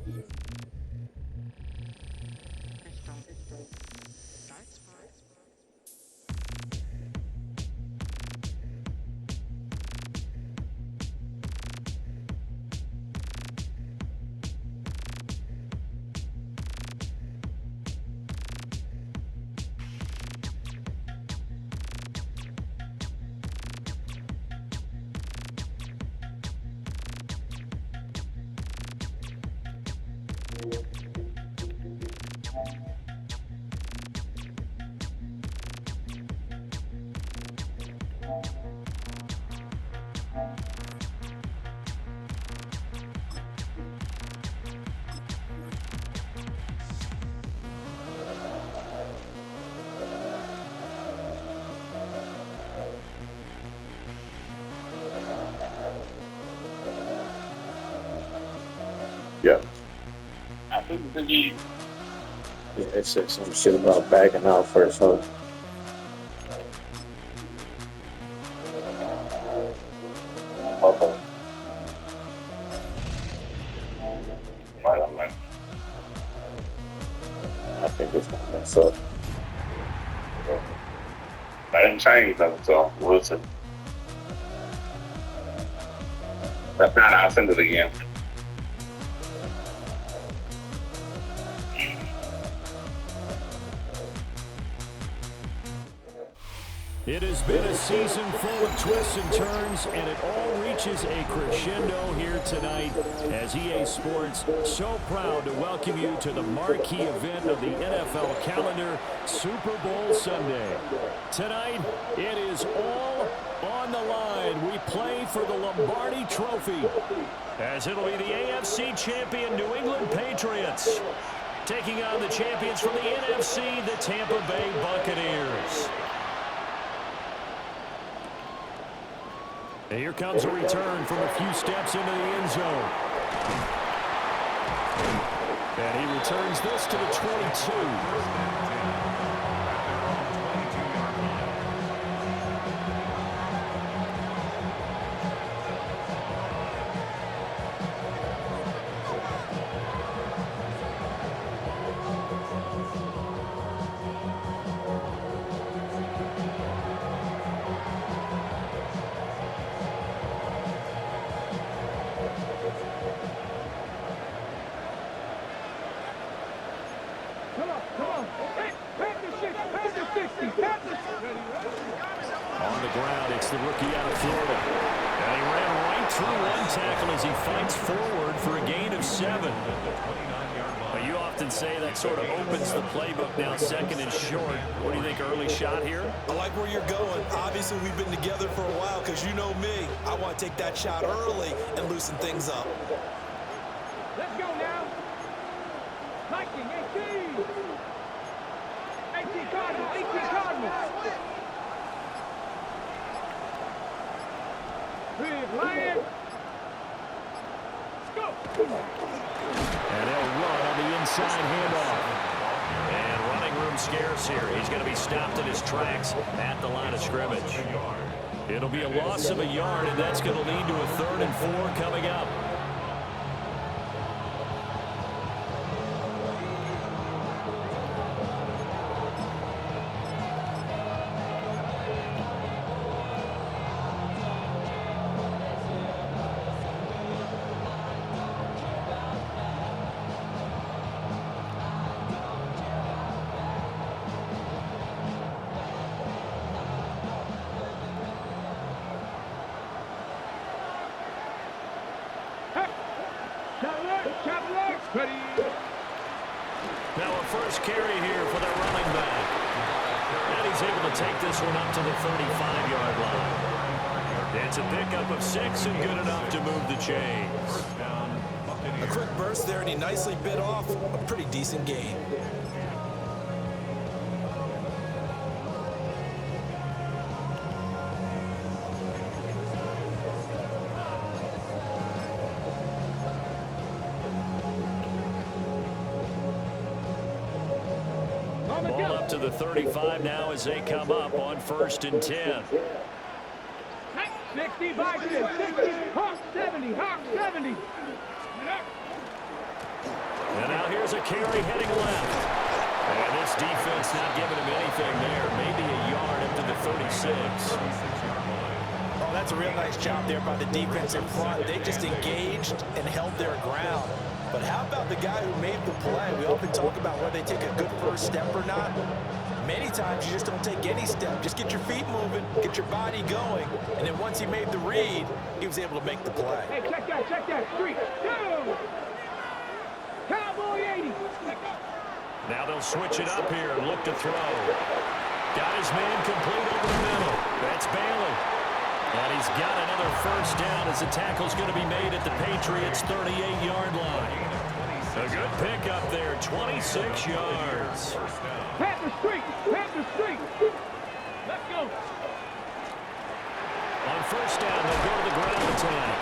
Richtung Salzburg. Yeah. I think the lead. Yeah, it said some shit about backing out first, huh? Okay. Right. I think it's gonna mess up. I didn't change them, so we'll see. If not, I'll send it again. It has been a season full of twists and turns, and it all reaches a crescendo here tonight as EA Sports so proud to welcome you to the marquee event of the NFL calendar, Super Bowl Sunday. Tonight, it is all on the line. We play for the Lombardi Trophy, as it'll be the AFC champion New England Patriots taking on the champions from the NFC, the Tampa Bay Buccaneers. And here comes a return from a few steps into the end zone. And he returns this to the 22. On the ground, it's the rookie out of Florida. And he ran right through one tackle as he fights forward for a gain of 7. But you often say that sort of opens the playbook now, second and short. What do you think, early shot here? I like where you're going. Obviously, we've been together for a while because you know me. I want to take that shot early and loosen things up. Let's go now. Viking, 18. 18 Cardinals, 18 Cardinals. Big Lion. Let's go. And they'll run on the inside handoff. And running room scarce here. He's going to be stopped in his tracks at the line of scrimmage. It'll be a loss of a yard, and that's going to lead to a 3rd and 4 coming up. Now a first carry here for their running back. And he's able to take this one up to the 35-yard line. It's a pickup of 6 and good enough to move the chains. A quick burst there, and he nicely bit off a pretty decent gain. Ball up to the 35 now as they come up on 1st and 10. 60, Vikings, 60, Hawk 70, Hawk 70. There's a carry heading left. And this defense not giving him anything there. Maybe a yard up to the 36. Oh, that's a real nice job there by the defense in front. They just engaged and held their ground. But how about the guy who made the play? We often talk about whether they take a good first step or not. Many times you just don't take any step. Just get your feet moving, get your body going, and then once he made the read, he was able to make the play. Hey, check that. Street. Go! Cowboy 80. Now they'll switch it up here and look to throw. Got his man complete over the middle. That's Bailey. And he's got another first down as the tackle's going to be made at the Patriots' 38-yard line. A good pick up there, 26 yards. Panther Street. Let's go. On first down, they'll go to the ground attack.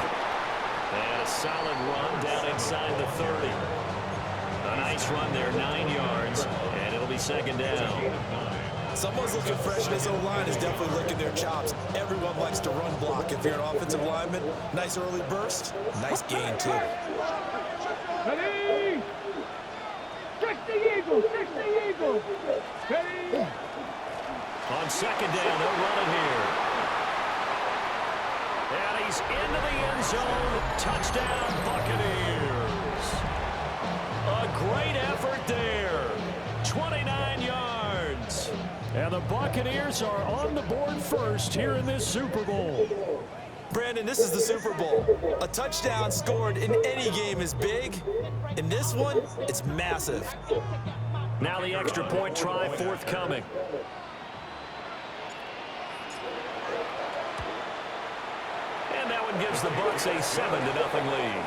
And a solid run down inside the 30. A nice run there, 9 yards, and it'll be second down. Someone's looking fresh, and his O-line is definitely licking their chops. Everyone likes to run block. If you're an offensive lineman, nice early burst, nice gain too. Ready? 60 Eagles. Ready? On second down, they'll run it here. And he's into the end zone. Touchdown, Buccaneers. A great effort there. 29 yards. And the Buccaneers are on the board first here in this Super Bowl. Brandon, this is the Super Bowl. A touchdown scored in any game is big. In this one, it's massive. Now the extra point try forthcoming. And that one gives the Bucs a 7-0 lead.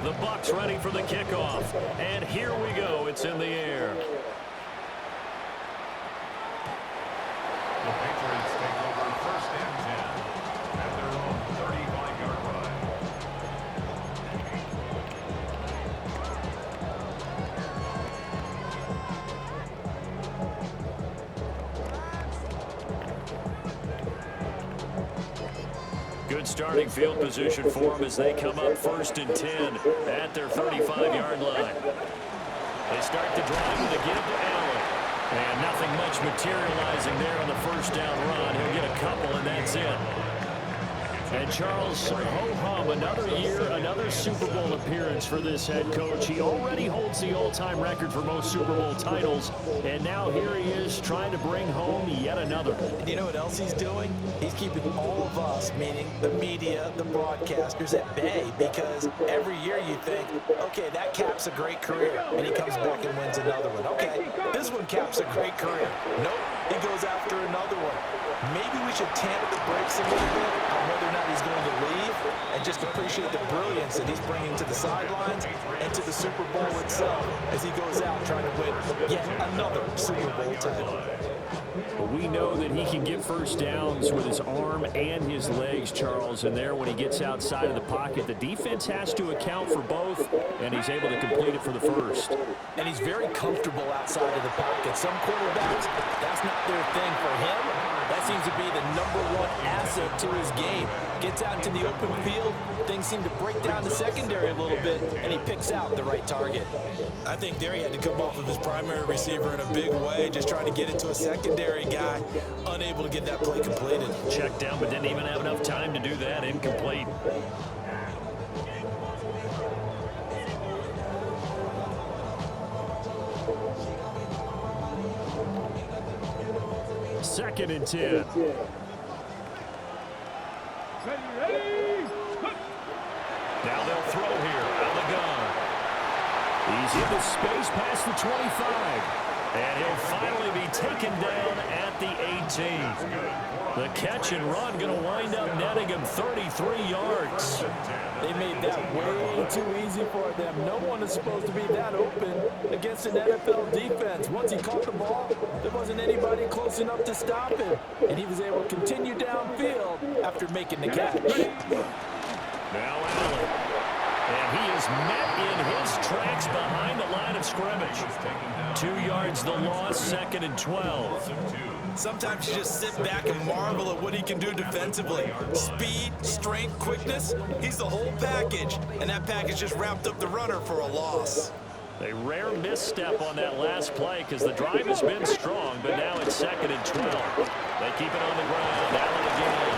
The Bucs ready for the kickoff. And here we go. It's in the air. The Patriots take over first and 10 at their own 35-yard line. Good starting field position for them as they come up first and 10 at their 35-yard line. They start the drive with a give to Allen. And nothing much materializing there on the first down run. He'll get a couple, and that's it. And Charles, ho-hum, another year, another Super Bowl appearance for this head coach. He already holds the all-time record for most Super Bowl titles, and now here he is trying to bring home yet another. And you know what else he's doing? He's keeping all of us, meaning the media, the broadcasters, at bay, because every year you think, okay, that caps a great career, and he comes back and wins another one. Okay, this one caps a great career. Nope, he goes after another one. Maybe we should tamp the brakes a little bit on whether or not he's going to leave and just appreciate the brilliance that he's bringing to the sidelines and to the Super Bowl itself as he goes out trying to win yet another Super Bowl title. We know that he can get first downs with his arm and his legs, Charles, and there when he gets outside of the pocket, the defense has to account for both, and he's able to complete it for the first. And he's very comfortable outside of the pocket. Some quarterbacks, that's not their thing. For him, that seems to be the #1 asset to his game. Gets out into the open field, things seem to break down the secondary a little bit, and he picks out the right target. I think there he had to come off of his primary receiver in a big way, just trying to get it to a secondary guy, unable to get that play completed. Checked down, but didn't even have enough time to do that. Incomplete. Second and 10. Ready? Now they'll throw here out of the gun. He's into space past the 25. And he'll finally be taken down at the 18. The catch and run going to wind up netting him 33 yards. They made that way too easy for them. No one is supposed to be that open against an NFL defense. Once he caught the ball, there wasn't anybody close enough to stop him. And he was able to continue downfield after making the catch. Now Allen. And he is met in his tracks behind the line of scrimmage. 2 yards the loss, 2nd and 12. Sometimes you just sit back and marvel at what he can do defensively. Speed, strength, quickness, he's the whole package. And that package just wrapped up the runner for a loss. A rare misstep on that last play because the drive has been strong, but now it's 2nd and 12. They keep it on the ground. Allen again.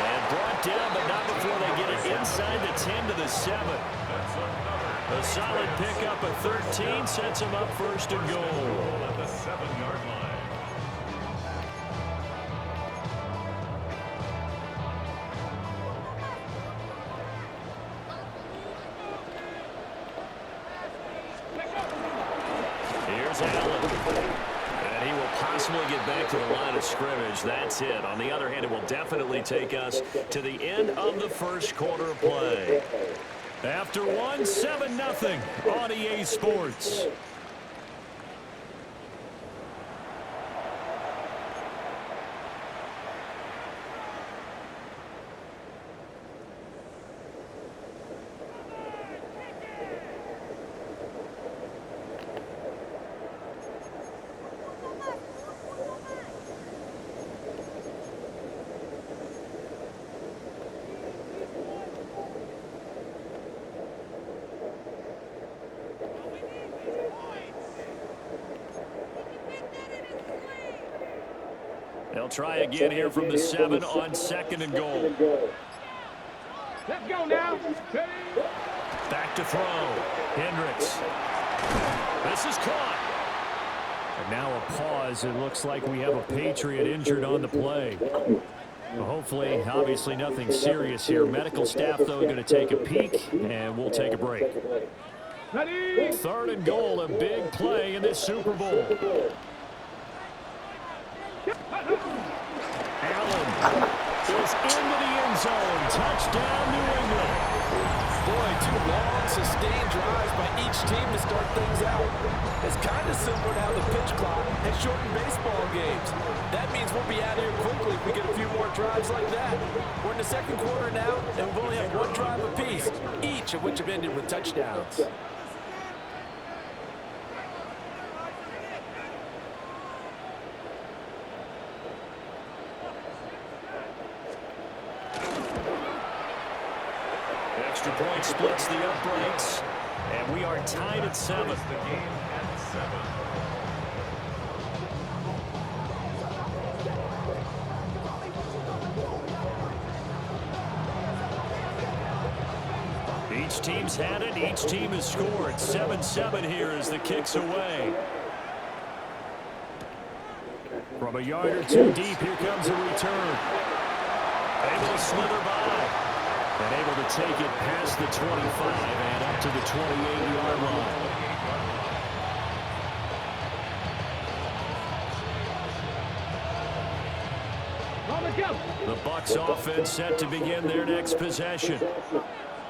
And brought down, but not before they get it inside the 10 to the 7. A solid pickup of 13 sets him up 1st and goal. At the 7-yard line. Here's Allen. And he will possibly get back to the line of scrimmage. That's it. On the other hand, it will definitely take us to the end of the first quarter of play. After one, 7-0 on EA Sports. They'll try again here from the 7 on 2nd and goal. Let's go now. Back to throw. Hendricks. This is caught. And now a pause. It looks like we have a Patriot injured on the play. Well, hopefully, obviously nothing serious here. Medical staff, though, going to take a peek, and we'll take a break. Ready? 3rd and goal, a big play in this Super Bowl. Allen is into the end zone. Touchdown, New England. Boy, 2 long, sustained drives by each team to start things out. It's kind of similar to how the pitch clock has shortened baseball games. That means we'll be out of here quickly if we get a few more drives like that. We're in the 2nd quarter now, and we've only had 1 drive apiece, each of which have ended with touchdowns. Extra point splits the uprights, and we are tied at 7. The game at 7. Each team's had it. Each team has scored. 7-7 here as the kick's away. From a yard or 2 deep, here comes a return. Able to slither by. And able to take it past the 25 and up to the 28-yard line. The Bucs offense set to begin their next possession.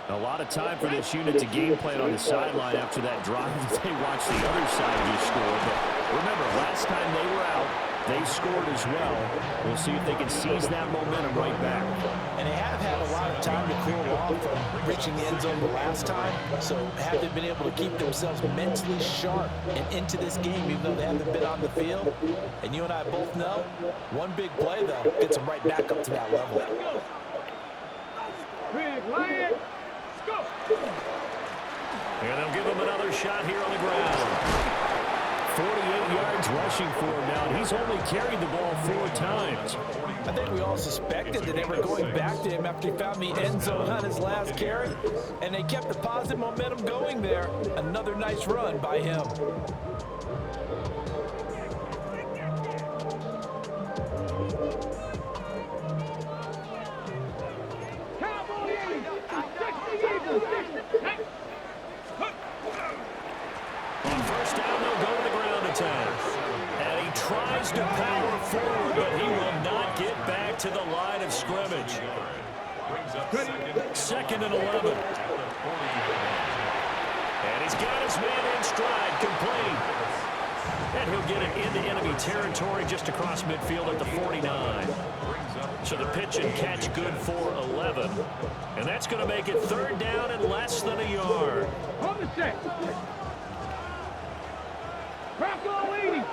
A lot of time for this unit to game plan on the sideline after that drive that they watched the other side just score. But remember, last time they were out, they scored as well. We'll see if they can seize that momentum right back. And they have had a lot of time to cool off from reaching the end zone the last time. So have they been able to keep themselves mentally sharp and into this game, even though they haven't been on the field? And you and I both know, one big play, though, gets them right back up to that level. Big Lion. Go. And they'll give him another shot here on the ground. 48 yards rushing for him now, and he's only carried the ball 4 times. I think we all suspected that they were going back to him after he found the end zone on his last carry, and they kept the positive momentum going there. Another nice run by him. On 1st down, they'll go to the ground attack. And he tries to power forward, but he will not get back to the line of scrimmage. Brings up Second and 11. And he's got his man in stride, complete. And he'll get it into enemy territory just across midfield at the 49. So the pitch and catch good for 11. And that's going to make it third down and less than a yard. On the set. Crack on, lady.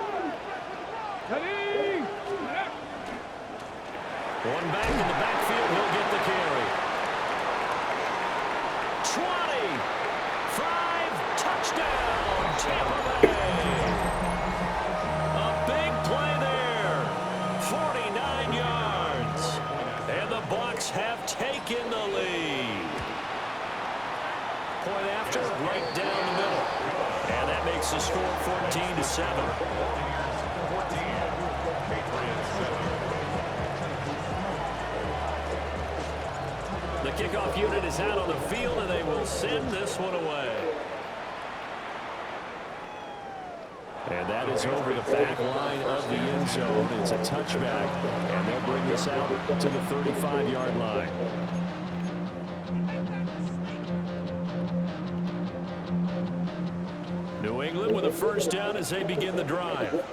Ready. One back in the backfield, he'll get the carry. 20, 5, touchdown, Tampa Bay. A big play there, 49 yards. And the Bucs have taken the lead. Point after, right down the middle. And that makes the score 14-7. 14, Patriots 7. The kickoff unit is out on the field, and they will send this one away. And that is over the back line of the end zone. It's a touchback, and they'll bring this out to the 35-yard line. New England with a first down as they begin the drive.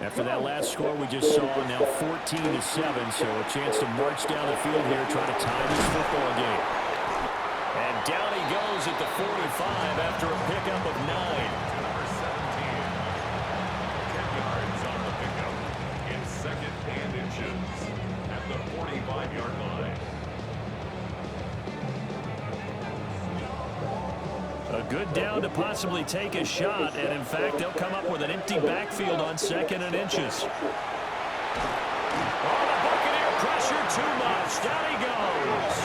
After that last score we just saw, now 14-7, so a chance to march down the field here, try to tie this football game. And down he goes at the 45 after a pickup of 9. Number 17. 10 yards on the pickup. In second and inches at the 45-yard line. A good down to possibly take a shot, and in fact, they'll come up with an empty backfield on second and inches. Oh, the Buccaneer pressure too much. Down he goes.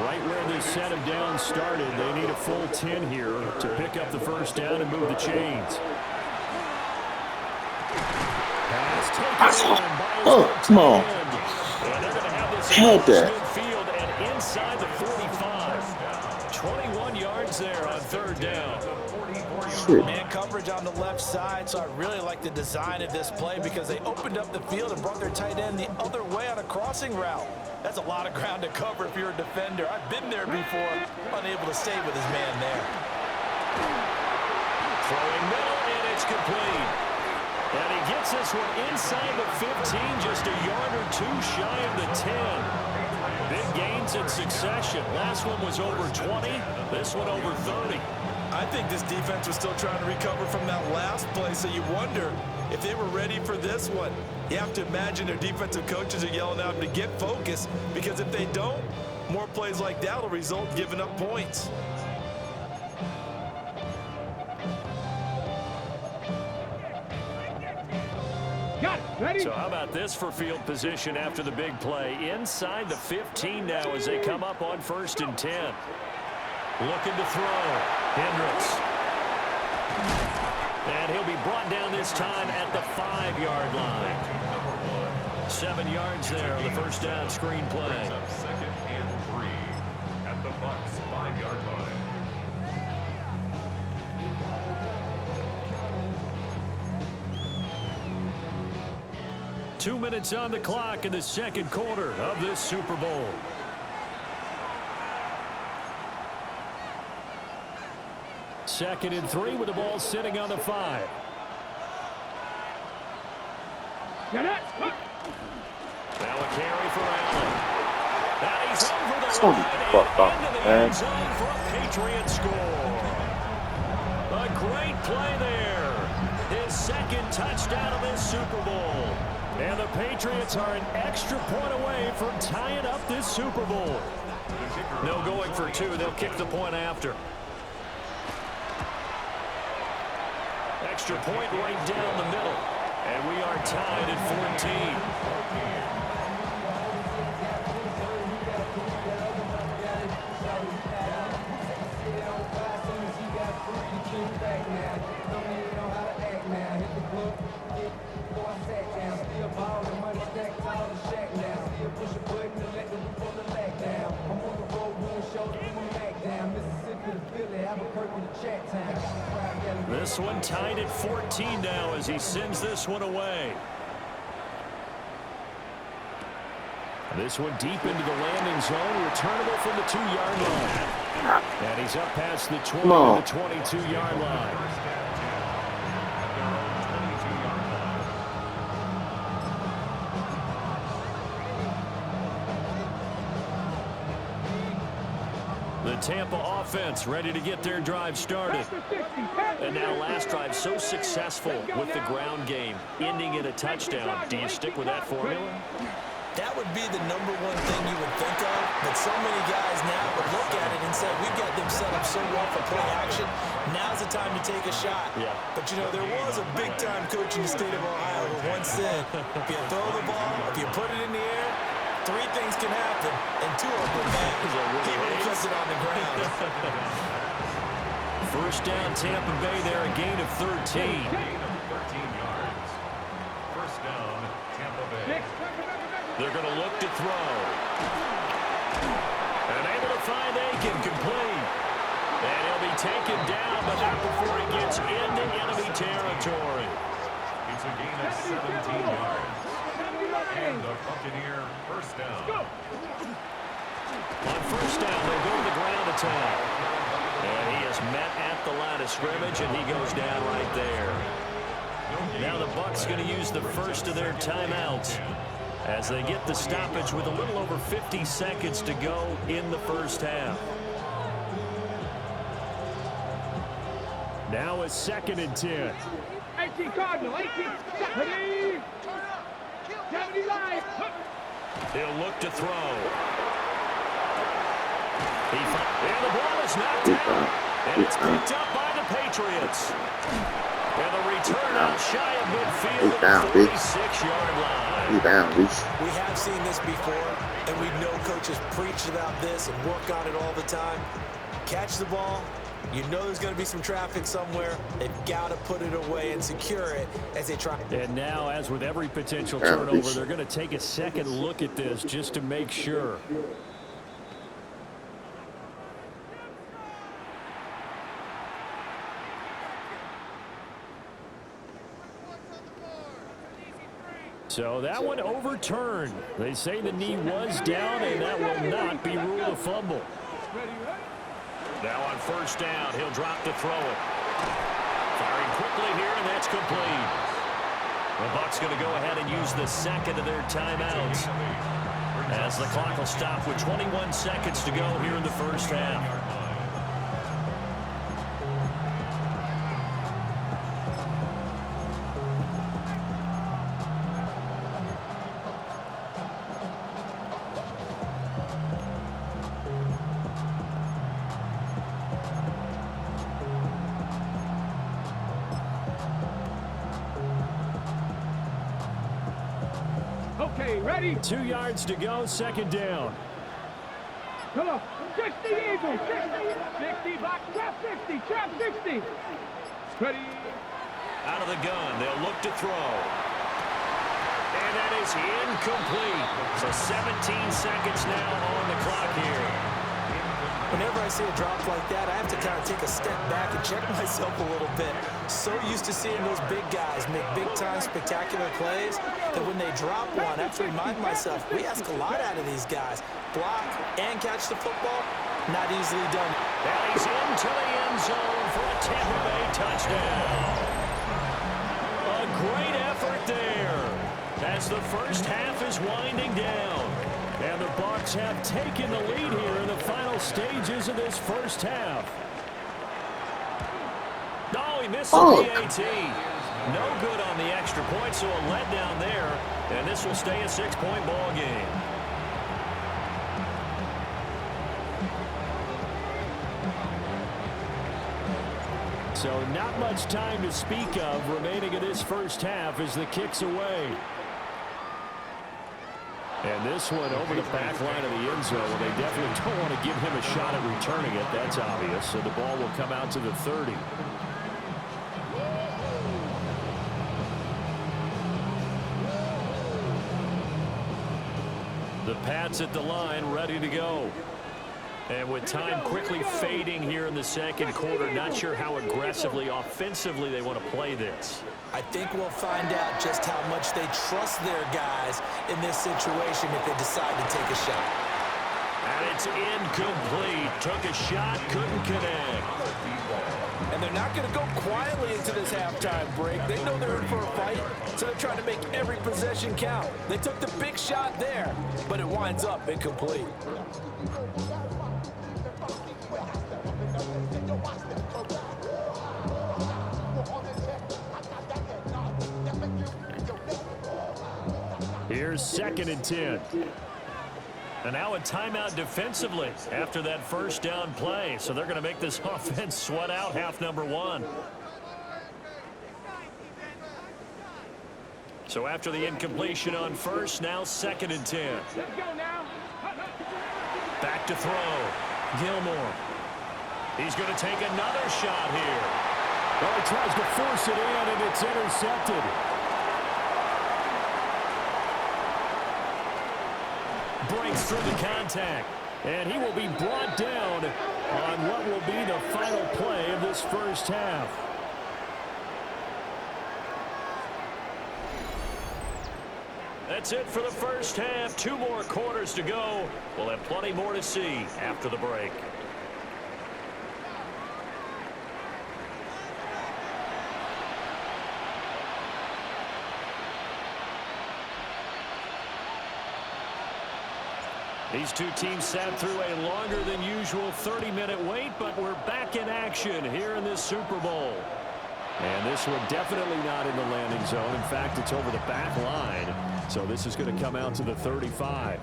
Right where this set of downs started, they need a full 10 here to pick up the first down and move the chains. Pass taken in by his Oh, come on. end. And they're going to have this Had that. midfield and inside the 45. 21 yards there on third down. Shit. Man coverage on the left side, so I really like the design of this play because they opened up the field and brought their tight end the other way on a crossing route. That's a lot of ground to cover if you're a defender. I've been there before, unable to stay with his man there. Throwing middle, and it's complete. And he gets this one inside the 15, just a yard or two shy of the 10. Big gains in succession. Last one was over 20. This one over 30. I think this defense was still trying to recover from that last play, so you wonder if they were ready for this one. You have to imagine their defensive coaches are yelling at them to get focused, because if they don't, more plays like that will result in giving up points. Got it. Ready. So how about this for field position after the big play? Inside the 15 now as they come up on 1st and 10. Looking to throw. Hendricks. And he'll be brought down this time at the 5-yard line. 7 yards there on the first down screen play. Brings up second and 3 at the Bucs 5-yard line. Two minutes on the clock in the second quarter of this Super Bowl. Second and 3 with the ball sitting on the 5. Get it. Now a carry for Allen. And he's over the Holy line fuck, and into the man. end zone for a Patriot score. A great play there. His second touchdown of this Super Bowl. And the Patriots are an extra point away from tying up this Super Bowl. No going for 2. They'll kick the point after. Extra point right down the middle. And we are tied at 14. This one tied at 14 now as he sends this one away. This one deep into the landing zone, returnable from the 2-yard line. And he's up past the 20 to the 22-yard line. The Tampa offense ready to get their drive started. And now last drive so successful with the ground game, ending in a touchdown. Do you stick with that formula? That would be the number one thing you would think of, but so many guys now would look at it and say, we've got them set up so well for play action. Now's the time to take a shot. Yeah. But, you know, there was a big-time coach in the state of Ohio who once said, if you throw the ball, if you put it in the air, 3 things can happen, and 2 of them bad. He would have kept it on the ground. First down, Tampa Bay there, a gain of 13. Gain of 13 yards. First down, Tampa Bay. They're going to look to throw. And able to find Aiken, complete. And he'll be taken down, but not before he gets into enemy territory. It's a gain of 17 yards. And the Buccaneer first down. On first down, they go to the ground attack. And he is met at the line of scrimmage, and he goes down right there. Now the Bucs going to use the first of their timeouts as they get the stoppage with a little over 50 seconds to go in the first half. Now a 2nd and 10. 18 Cardinal, 18, 70. 79. He'll look to throw. And the ball is knocked out. And it's picked up by the Patriots. And the return out shy of midfield at the 46-yard line. We have seen this before, and we know coaches preach about this and work on it all the time. Catch the ball. You know there's going to be some traffic somewhere. They've got to put it away and secure it as they try. And now, as with every potential turnover, they're going to take a second look at this just to make sure. So that one overturned. They say the knee was down, and that will not be ruled a fumble. Now on first down, he'll drop to throw it. Firing quickly here, and that's complete. The Bucs going to go ahead and use the second of their timeouts as the clock will stop with 21 seconds to go here in the first half. Okay, ready? 2 yards to go, 2nd down. Come on. 60 Eagles. 60 box. Trap 60. Trap 60. Ready? Out of the gun, they'll look to throw. And that is incomplete. So 17 seconds now on the clock here. Whenever I see a drop like that, I have to kind of take a step back and check myself a little bit. So used to seeing those big guys make big-time spectacular plays that when they drop one, I have to remind myself, we ask a lot out of these guys. Block and catch the football, not easily done. And he's into the end zone for a Tampa Bay touchdown. A great effort there as the first half is winding down. And the Bucs have taken the lead here in the final stages of this first half. Oh, he missed the PAT. No good on the extra point, so a letdown there. And this will stay a 6-point ball game. So not much time to speak of remaining in this first half as the kick's away. And this one over the back line of the end zone. Well, they definitely don't want to give him a shot at returning it. That's obvious. So the ball will come out to the 30. The Pats at the line, ready to go. And with time quickly fading here in the second quarter, not sure how aggressively, offensively they want to play this. I think we'll find out just how much they trust their guys in this situation if they decide to take a shot. And it's incomplete. Took a shot, couldn't connect. And they're not going to go quietly into this halftime break. They know they're in for a fight, so they're trying to make every possession count. They took the big shot there, but it winds up incomplete. Here's 2nd and 10. And now a timeout defensively after that first down play. So they're going to make this offense sweat out half number 1. So after the incompletion on first, now 2nd and 10. Let's go now. Back to throw. Gilmore. He's going to take another shot here. Well, he tries to force it in, and it's intercepted. Breaks through the contact, and he will be brought down on what will be the final play of this first half. That's it for the first half. 2 more quarters to go. We'll have plenty more to see after the break. These two teams sat through a longer than usual 30-minute wait, but we're back in action here in this Super Bowl. And this one definitely not in the landing zone. In fact, it's over the back line. So this is going to come out to the 35.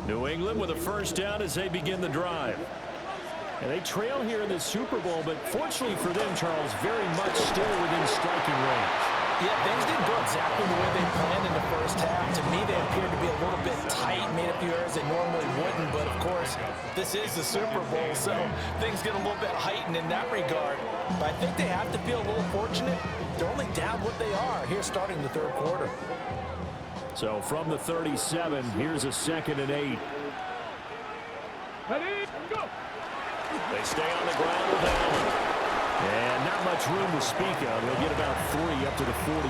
New England with a first down as they begin the drive. And they trail here in the Super Bowl, but fortunately for them, Charles, very much still within striking range. Yeah, things didn't go exactly the way they planned in the first half. To me, they appeared to be a little bit tight, made a few errors they normally wouldn't. But, of course, this is the Super Bowl, so things get a little bit heightened in that regard. But I think they have to feel a little fortunate. They're only down what they are here starting the third quarter. So from the 37, here's a 2nd and 8. Ready, go. They stay on the ground with Allen. And not much room to speak of. They'll get about 3 up to the 41.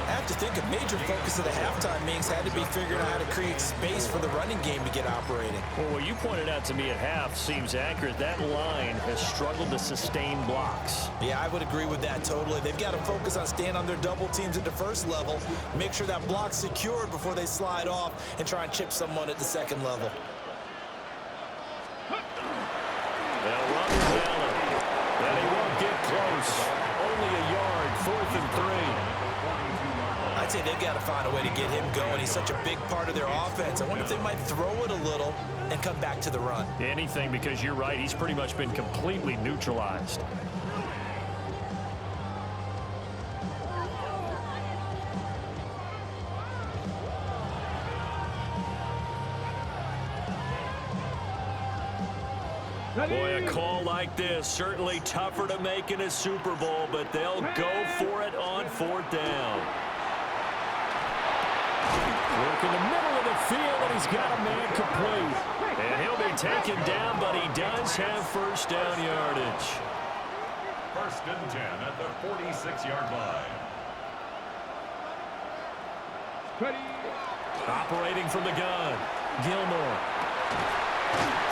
I have to think a major focus of the halftime meetings had to be figuring out how to create space for the running game to get operating. Well, what you pointed out to me at half seems accurate. That line has struggled to sustain blocks. Yeah, I would agree with that totally. They've got to focus on staying on their double teams at the first level, make sure that block's secured before they slide off and try and chip someone at the second level. They'll run with Allen. And he won't get close. Only a yard, 4th and 3. I'd say they've got to find a way to get him going. He's such a big part of their offense. I wonder if they might throw it a little and come back to the run. Anything, because you're right. He's pretty much been completely neutralized. Boy, a call like this, certainly tougher to make in a Super Bowl, but they'll go for it on 4th down. Work in the middle of the field, and he's got a man complete. And he'll be taken down, but he does have first down yardage. 1st and 10 at the 46-yard line. Ready. Operating from the gun, Gilmore.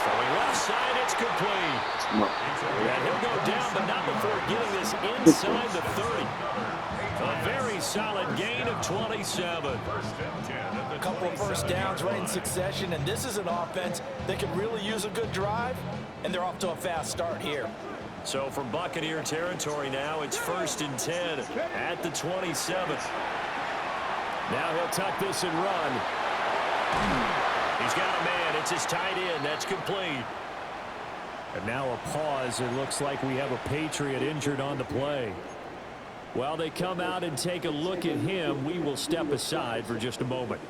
Throwing left side, it's complete. And he'll go down, but not before getting this inside the 30. A very solid gain of 27. A couple of first downs right in succession, and this is an offense that could really use a good drive, and they're off to a fast start here. So from Buccaneer territory now, it's 1st and 10 at the 27. Now he'll tuck this and run. He's got a man. It's his tight end. That's complete. And now a pause. It looks like we have a Patriot injured on the play. While they come out and take a look at him, we will step aside for just a moment.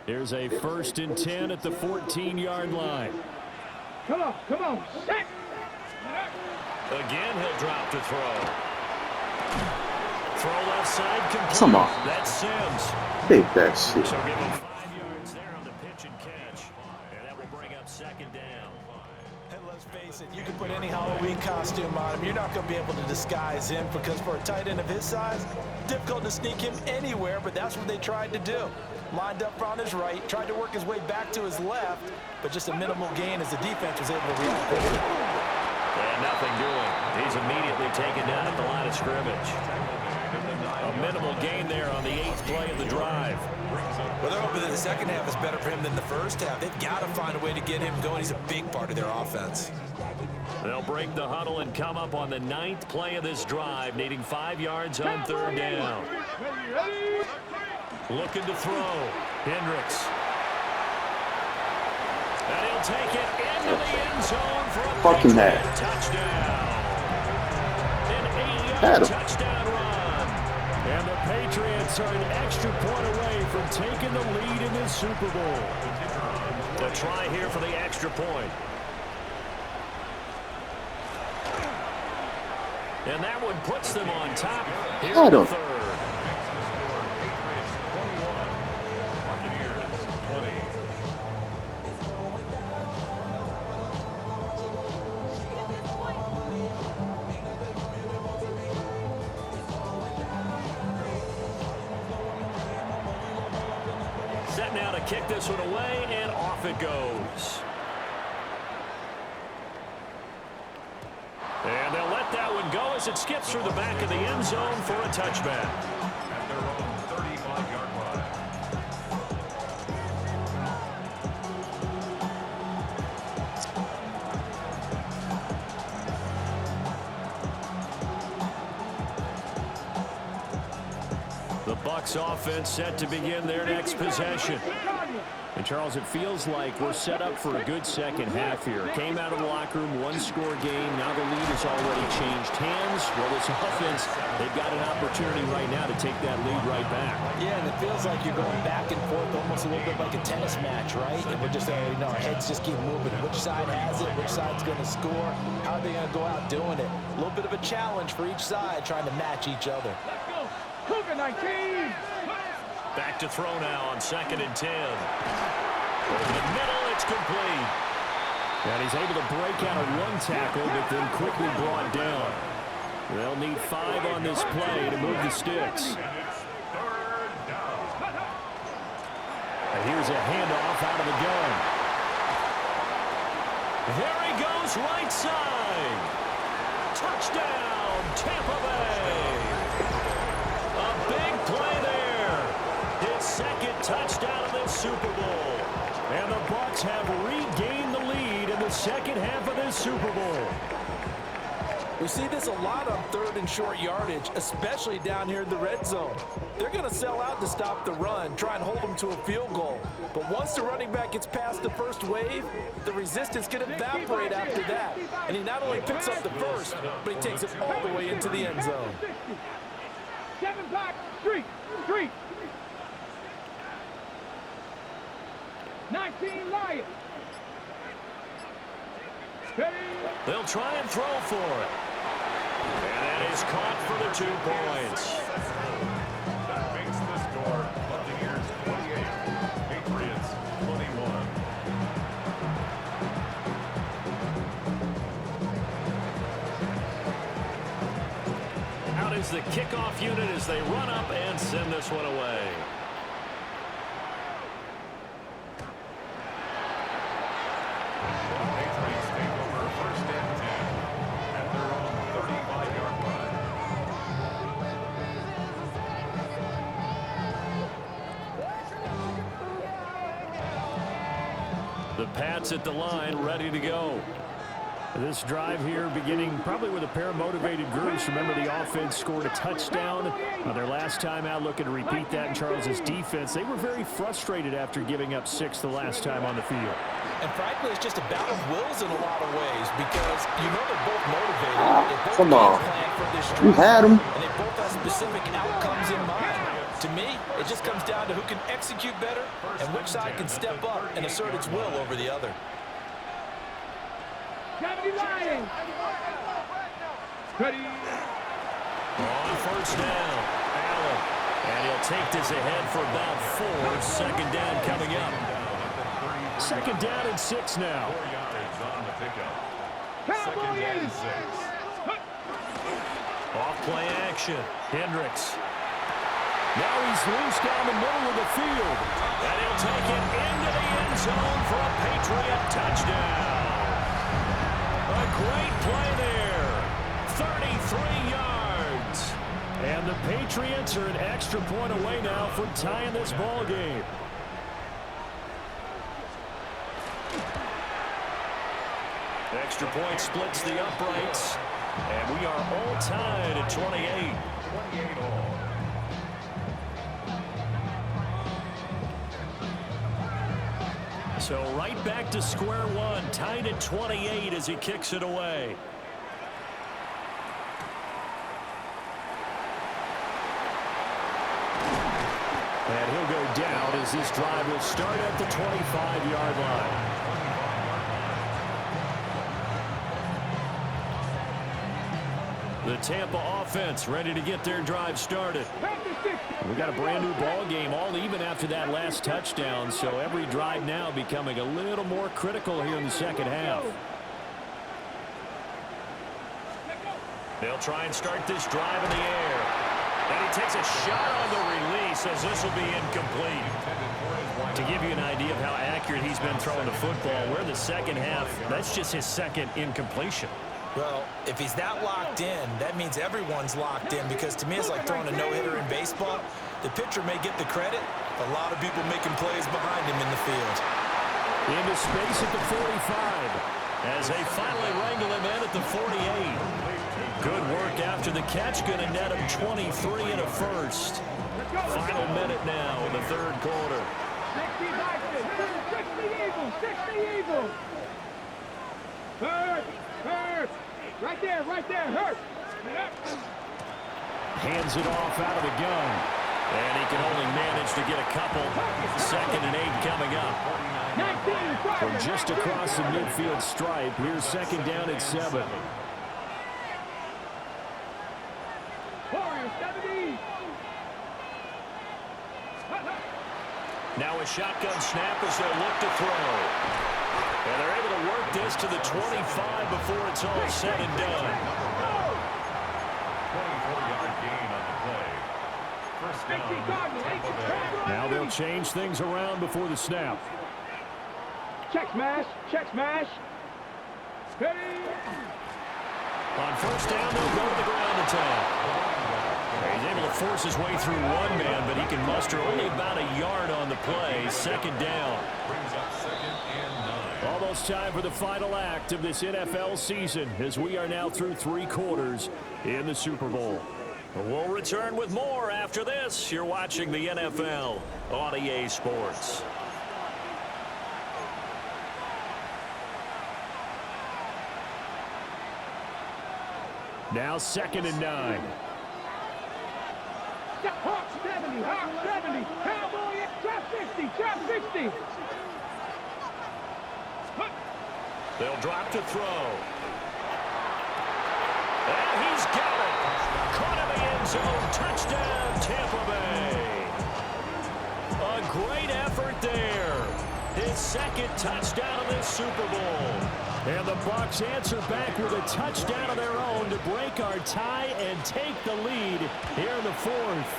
Here's a 1st and 10 at the 14-yard line. Come on, set. Again, he'll drop to throw. Throw left side complete. Come on. That's Sims. Take that shit. So give him 5 yards there on the pitch and catch. And that will bring up second down. And let's face it, you can put any Halloween costume on him. You're not going to be able to disguise him because for a tight end of his size, difficult to sneak him anywhere, but that's what they tried to do. Lined up on his right, tried to work his way back to his left, but just a minimal gain as the defense was able to react quickly. And nothing doing. He's immediately taken down at the line of scrimmage. A minimal gain there on the 8th play of the drive. Well, they're hoping that the second half is better for him than the first half. They've got to find a way to get him going. He's a big part of their offense. They'll break the huddle and come up on the 9th play of this drive, needing 5 yards on 3rd down. Looking to throw. Hendricks. And he'll take it into the end zone for a Fucking touchdown. An 8-yard touchdown run. And the Patriots are an extra point away from taking the lead in this Super Bowl. A try here for the extra point. And that one puts them on top here in the 3rd. Set now to kick this one away, and off it goes. And they'll let that one go as it skips through the back of the end zone for a touchback. At their own 35-yard line. The Bucs offense set to begin their next possession. And, Charles, it feels like we're set up for a good second half here. Came out of the locker room, one-score game. Now the lead has already changed hands. Well, this offense, they've got an opportunity right now to take that lead right back. Yeah, and it feels like you're going back and forth almost a little bit like a tennis match, right? And we're just, our heads just keep moving. Which side has it? Which side's going to score? How are they going to go out doing it? A little bit of a challenge for each side trying to match each other. Let's go. Cougar 19. Back to throw now on 2nd and 10. Over the middle, it's complete. And he's able to break out of one tackle, but then quickly brought down. They'll need 5 on this play to move the sticks. And here's a handoff out of the gun. There he goes, right side. Touchdown, Tampa Bay. A big play there. His 2nd touchdown of this Super Bowl. And the Bucs have regained the lead in the second half of this Super Bowl. We see this a lot on 3rd and short yardage, especially down here in the red zone. They're going to sell out to stop the run, try and hold them to a field goal. But once the running back gets past the first wave, the resistance can evaporate after that. And he not only picks up the first, but he takes it all the way into the end zone. 7 back, street. 19 Lions. They'll try and throw for it. And that is caught for the 2 points. That makes the score Buccaneers 28, Patriots 21. Out is the kickoff unit as they run up and send this one away. Patriots take over 1st and 10 at their own 35-yard line. The Pats at the line, ready to go. This drive here beginning probably with a pair of motivated groups. Remember, the offense scored a touchdown on their last time out, looking to repeat that in Charles's defense. They were very frustrated after giving up 6 the last time on the field. And frankly, it's just a battle of wills in a lot of ways because they're both motivated. They both Come on. plan for this You had him. and they both have specific outcomes in mind. To me, it just comes down to who can execute better and which side can step up and assert its will over the other. 70 Lions. Ready. On first down, Allen. And he'll take this ahead for about 4. Second down coming up. Second down and 6 now. 4 yards on the pickup. Second Cowboys. down and 6. Off play action. Hendricks. Now he's loose down the middle of the field. And he'll take it into the end zone for a Patriot touchdown. A great play there. 33 yards. And the Patriots are an extra point away now from tying this ball game. Extra point splits the uprights. And we are all tied at 28. 28 all. So right back to square one, tied at 28 as he kicks it away. And he'll go down as this drive will start at the 25-yard line. The Tampa offense ready to get their drive started. We got a brand new ball game, all even after that last touchdown, so every drive now becoming a little more critical here in the second half. They'll try and start this drive in the air. And he takes a shot on the release as this will be incomplete. To give you an idea of how accurate he's been throwing the football, we're in the second half. That's just his second incompletion. Well, if he's that locked in, that means everyone's locked in, because to me it's like throwing a no-hitter in baseball. The pitcher may get the credit, a lot of people making plays behind him in the field. Into space at the 45 as they finally wrangle him in at the 48. Good work after the catch, going to net him 23 and a first. Final minute now in the third quarter. 60 Eagles, 60 Eagles. Hurt. Right there, hurt. Hands it off out of the gun. And he can only manage to get a couple. 2nd and 8 coming up. From just across the midfield stripe, here's 2nd down at 7. Now a shotgun snap as they'll look to throw. And they're able to work this to the 25 before it's all said and done. 24-yard gain on the play. First down, Tampa Bay. Now they'll change things around before the snap. Check smash. Ready. On first down, they'll go to the ground attack. He's able to force his way through one man, but he can muster only about a yard on the play. 2nd down. Brings up 2nd and 9. Almost time for the final act of this NFL season as we are now through 3 quarters in the Super Bowl. We'll return with more after this. You're watching the NFL on EA Sports. Now 2nd and 9. Hawk 70, Cowboy, trap 60. They'll drop to throw. And he's got it. Caught in the end zone. Touchdown, Tampa Bay. A great effort there. His 2nd touchdown of this Super Bowl. And the Bucs answer back with a touchdown of their own to break our tie and take the lead here in the 4th.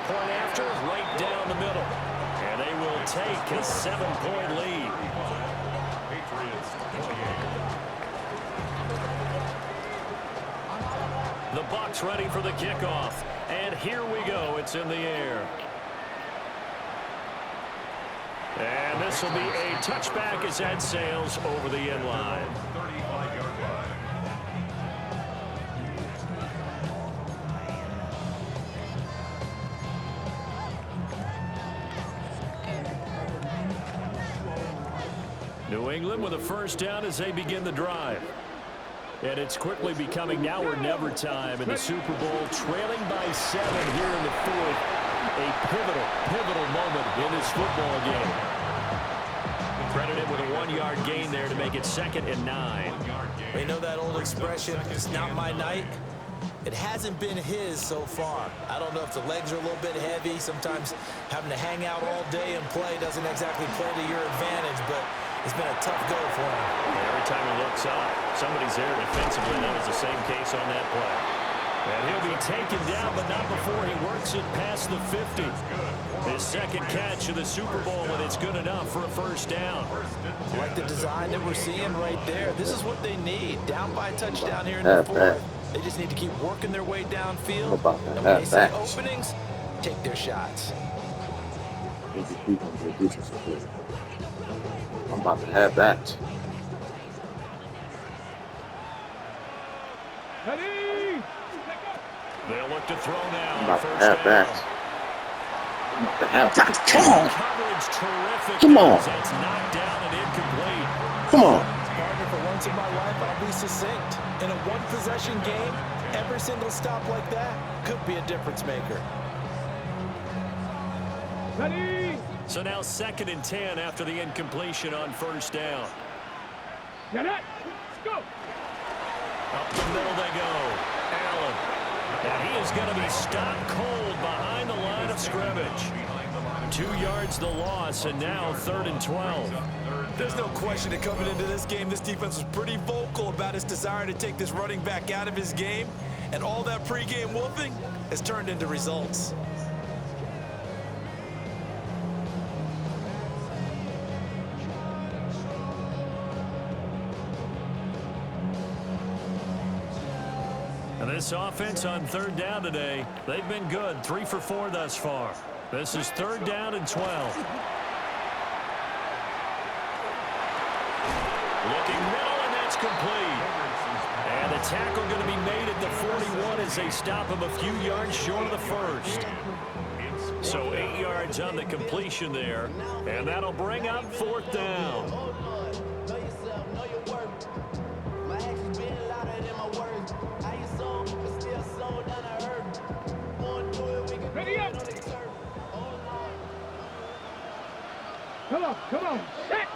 Point after, right down the middle. And they will take a 7-point lead. Patriots 28. The Bucs ready for the kickoff. And here we go. It's in the air. And this will be a touchback as that sails over the end line. 35-yard line. New England with a first down as they begin the drive. And it's quickly becoming now or never time in the Super Bowl, trailing by 7 here in the 4th. A pivotal moment in this football game. Credited with a 1-yard gain there to make it 2nd and 9. You know that old expression, it's not my night? It hasn't been his so far. I don't know if the legs are a little bit heavy. Sometimes having to hang out all day and play doesn't exactly play to your advantage, but it's been a tough go for him. Every time he looks up, somebody's there defensively. That was the same case on that play. And he'll be taken down, but not before he works it past the 50. His 2nd catch of the Super Bowl, and it's good enough for a 1st down. Like the design that we're seeing right there. This is what they need. Down by a touchdown here in the 4th. They just need to keep working their way downfield. And when they see openings, take their shots. I'm about to have that. Ready? They'll look to throw now. I'm about to 1st have down. that. I'm about to have that. Come on. Coverage terrific. Come on. That's knocked down and incomplete. Come on. Partner, for once in my life, I'll be succinct. In a one-possession game, every single stop like that could be a difference maker. Ready? So now 2nd and 10 after the incompletion on 1st down. Get it. Go. Up the middle they go. Allen. And he is going to be stopped cold behind the line of scrimmage. 2 yards the loss, and now 3rd and 12. There's no question that coming into this game, this defense was pretty vocal about its desire to take this running back out of his game, and all that pregame wolfing has turned into results. And this offense on 3rd down today, they've been good. 3 for 4 thus far. This is 3rd down and 12. Looking middle, and that's complete. And the tackle going to be made at the 41 as they stop him a few yards short of the 1st. So 8 yards on the completion there, and that'll bring up 4th down. Ready up. Come on. Set.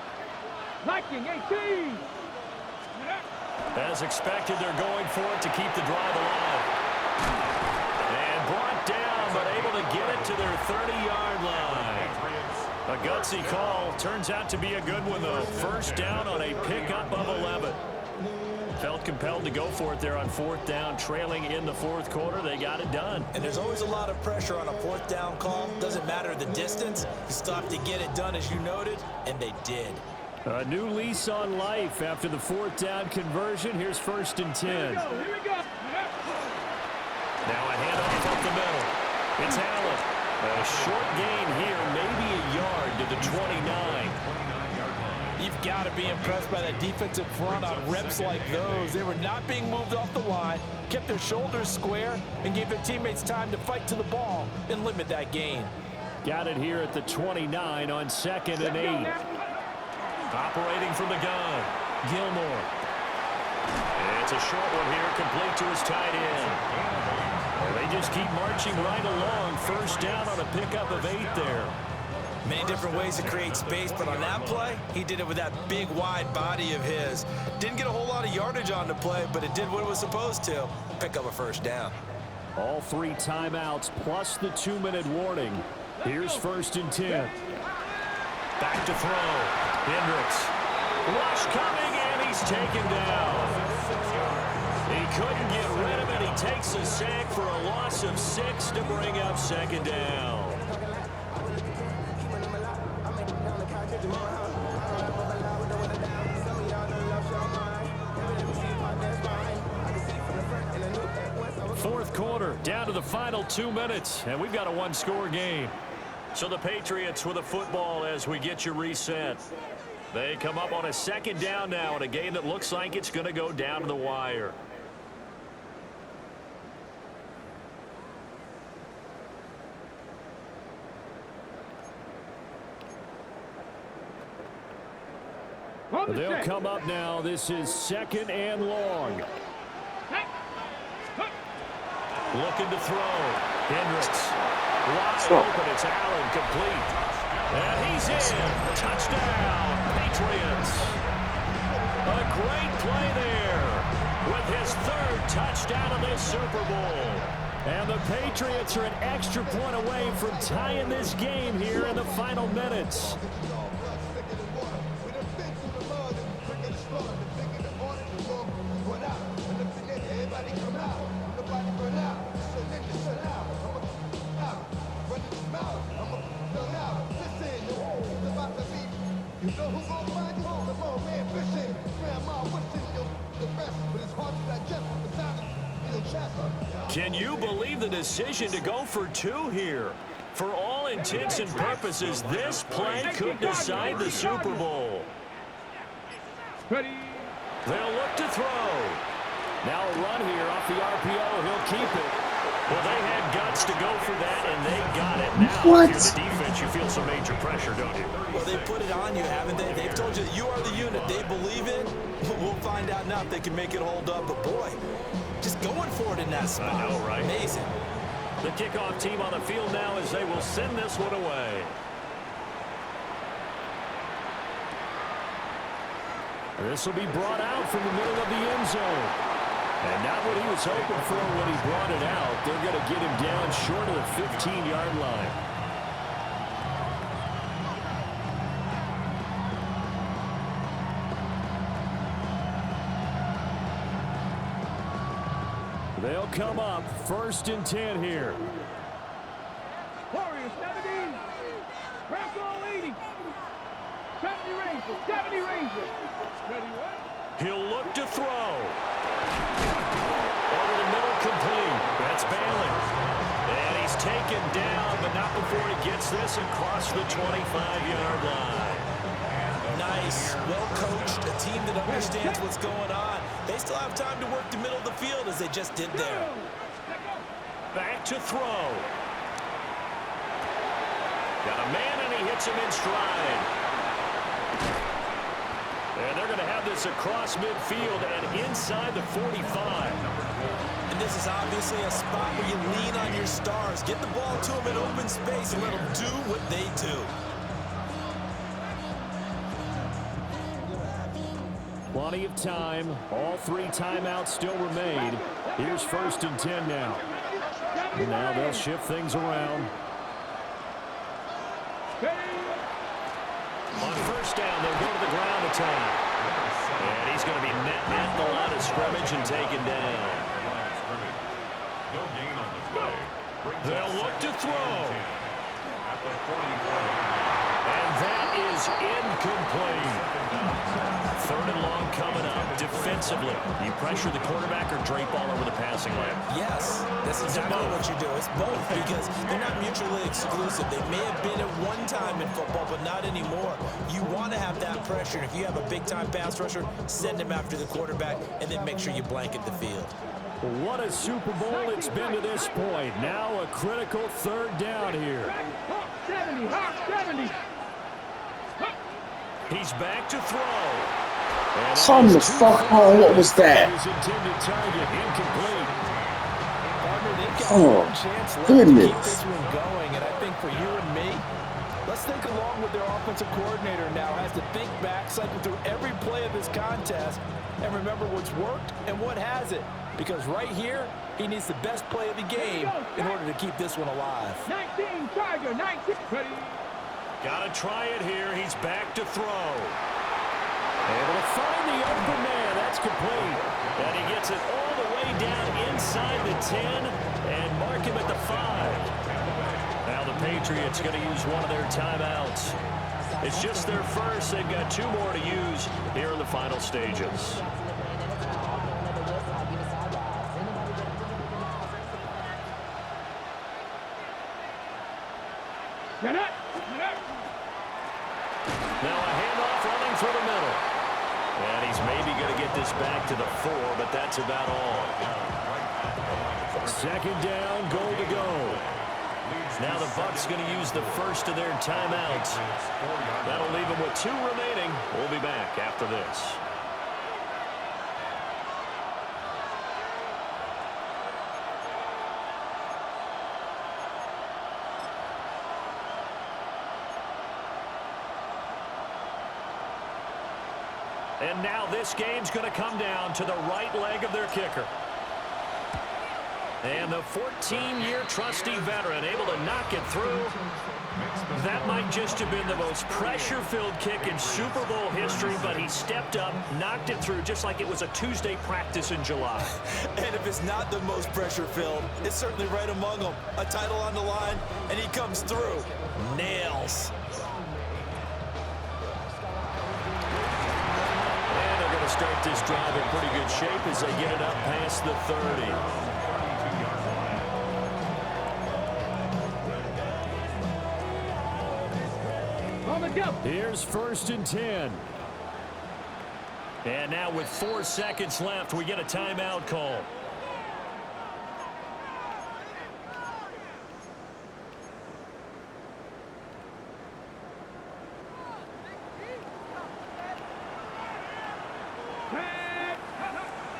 Liking 18. As expected, they're going for it to keep the drive alive. And brought down, but able to get it to their 30-yard line. A gutsy call. Turns out to be a good one, though. 1st down on a pickup of 11. Felt compelled to go for it there on 4th down, trailing in the 4th quarter. They got it done. And there's always a lot of pressure on a 4th down call. Doesn't matter the distance. You stop to get it done, as you noted, and they did. A new lease on life after the 4th down conversion. Here's 1st and 10. Here we go. Now a handoff up the middle. It's Allen. A short gain here, maybe a yard to the 29. You've got to be impressed by that defensive front on reps like those. They were not being moved off the line, kept their shoulders square, and gave their teammates time to fight to the ball and limit that gain. Got it here at the 29 on 2nd and 8. Operating from the gun, Gilmore. And it's a short one here, complete to his tight end. And they just keep marching right along. 1st down on a pickup of 8 there. Many different ways to create space, but on that play, he did it with that big, wide body of his. Didn't get a whole lot of yardage on the play, but it did what it was supposed to. Pick up a 1st down. All 3 timeouts plus the 2-minute warning. Here's 1st and 10. Back to throw. Hendricks. Rush coming, and he's taken down. He couldn't get rid of it. He takes a sack for a loss of 6 to bring up 2nd down. Fourth quarter, down to the final 2 minutes, and we've got a 1-score game. So the Patriots with a football as we get you reset. They come up on a 2nd down now in a game that looks like it's going to go down to the wire. They'll come up now. This is 2nd and long. Looking to throw. Hendricks. Wide open. It's Allen, complete. And he's in. Touchdown, Patriots. touchdown of this Super Bowl. And the Patriots are an extra point away from tying this game here in the final minutes. Can you believe the decision to go for 2 here? For all intents and purposes, this play could decide the Super Bowl. Ready. They'll look to throw. Now a run here off the RPO. He'll keep it. Well, they had guts to go for that, and they got it. Now, if you're the defense, you feel some major pressure, don't you? Well, they put it on you, haven't they? They've told you that you are the unit. They believe it. We'll find out now if they can make it hold up. But, boy, just going for it in that spot. I know, right? Amazing. The kickoff team on the field now as they will send this one away. This will be brought out from the middle of the end zone. And not what he was hoping for when he brought it out. They're going to get him down short of the 15-yard line. They'll come up 1st and 10 here. Warriors 70. Bronco 80. 70 Rangers. 70 Rangers. Ready, what? He'll look to throw. Over the middle, complete. That's Bailey. And he's taken down, but not before he gets this across the 25-yard line. Nice. Well coached. A team that understands what's going on. They still have time to work the middle of the field as they just did there. Back to throw. Got a man, and he hits him in stride. And they're going to have this across midfield and inside the 45. And this is obviously a spot where you lean on your stars. Get the ball to them in open space and let them do what they do. Plenty of time. All 3 timeouts still remain. Here's 1st and 10 now. And now they'll shift things around. On 1st down, they'll go to the ground attack. And he's going to be met at the line of scrimmage and taken down. No gain on the play. They'll look to throw. And that is incomplete. 3rd and long coming up. Defensively, you pressure the quarterback or drape all over the passing lane? Yes, that's exactly what you do. It's both because they're not mutually exclusive. They may have been at one time in football, but not anymore. You want to have that pressure. If you have a big-time pass rusher, send him after the quarterback, and then make sure you blanket the field. What a Super Bowl it's been to this point. Now a critical 3rd down here. Hawk 70. Hawk 70. He's back to throw. Son the fuck, oh, what was that? His intended target incomplete. Oh, Chance left goodness. to keep this one going, and I think for you and me, let's think along with their offensive coordinator now has to think back, cycle through every play of this contest, and remember what's worked and what hasn't. Because right here, he needs the best play of the game in order to keep this one alive. 19 Tiger. 19. Ready. Got to try it here. He's back to throw. Able to find the open man. That's complete. And he gets it all the way down inside the 10 and mark him at the 5. Now the Patriots going to use one of their timeouts. It's just their first. They've got 2 more to use here in the final stages. Get up. Now a handoff running through the middle. And he's maybe going to get this back to the 4, but that's about all. 2nd down, goal to go. Now the Bucs going to use the first of their timeouts. That'll leave them with 2 remaining. We'll be back after this. And now this game's going to come down to the right leg of their kicker. And the 14-year trusty veteran able to knock it through. That might just have been the most pressure-filled kick in Super Bowl history, but he stepped up, knocked it through just like it was a Tuesday practice in July. And if it's not the most pressure-filled, it's certainly right among them. A title on the line, and he comes through. Nails. And they're going to start this drive in pretty good shape as they get it up past the 30. Here's 1st and 10. And now with 4 seconds left, we get a timeout call.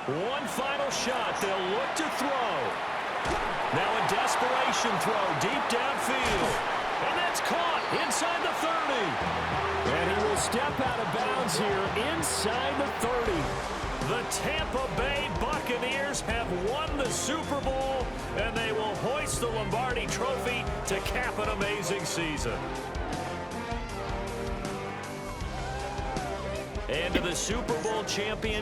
One final shot. They'll look to throw. Now a desperation throw deep downfield. And that's caught inside the 30. And he will step out of bounds here inside the 30. The Tampa Bay Buccaneers have won the Super Bowl, and they will hoist the Lombardi Trophy to cap an amazing season. And to the Super Bowl champion.